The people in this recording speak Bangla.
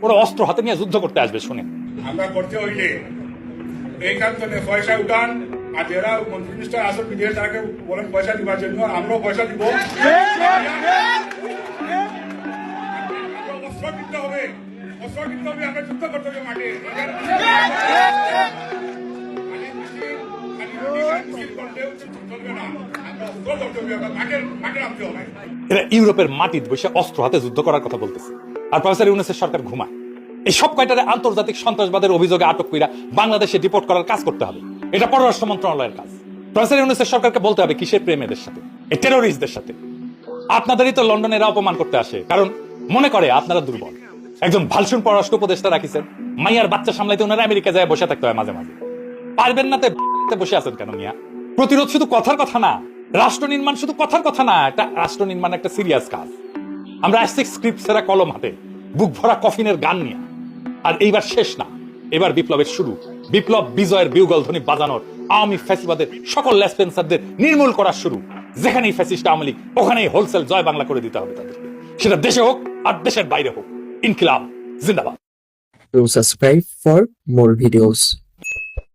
ওরা অস্ত্র হাতে নিয়ে যুদ্ধ করতে আসবে শুনে। আমরা করতে হইলে এইখান থেকে পয়সা উঠান, আর যারা মন্ত্রী মিনিস্টার আসল বিদেশ তাকে বলেন পয়সা দিবার জন্য, আমরাও পয়সা দিব। অস্ত্র কিনতে হবে, অস্ত্র কিনতে হবে, আমরা যুদ্ধ করতে হবে মাঠে। এরা ইউরোপের মাটিতে বসে অস্ত্র হাতে যুদ্ধ করার কথা বলতেছে, আর প্রফেসর ইউনূসের সরকার ঘুমায়। এই সব কয়টারে আন্তর্জাতিক সন্ত্রাসবাদের অভিযোগে আটক কইরা বাংলাদেশে ডিপোর্ট করার কাজ করতে হবে। এটা পররাষ্ট্র মন্ত্রণালয়ের কাজ। প্রফেসর ইউনূসের সরকারকে বলতে হবে কিসের প্রেম এদের সাথে, এই টেরোরিস্টদের সাথে। আপনাদেরই তো লন্ডনেরা অপমান করতে আসে, কারণ মনে করে আপনারা দুর্বল। একজন ভালসুন পররাষ্ট্র উপদেষ্টা রাখিছেন, মাইয়ার বাচ্চা সামলাইতে ওনারা আমেরিকা যায় বসে থাকতে হয় মাঝে মাঝে। পারবেন না তে বসে আছেন কেন মিয়া? প্রতিরোধ শুধু কথার কথা না, রাষ্ট্র নির্মাণ শুধু কথার কথা না, একটা রাষ্ট্র নির্মাণ একটা সিরিয়াস কাজ। আমরা আসছি স্ক্রিপ্ট সেরা কলম হাতে, বুক ভরা কফিনের গান নিয়ে। আর এইবার শেষ না, এবার বিপ্লবের শুরু। বিপ্লব বিজয়ের বিউগল ধ্বনি বাজানোর, আওয়ামী ফ্যাসিবাদের সকল লেসপেন্সারদের নির্মূল করার শুরু। যেখানেই ফ্যাসিস্ট আওয়ামী লীগ, ওখানেই হোলসেল জয় বাংলা করে দিতে হবে তাদেরকে, সেটা দেশে হোক আর দেশের বাইরে হোক। ইনকিলাব জিন্দাবাদ। Do subscribe for more videos.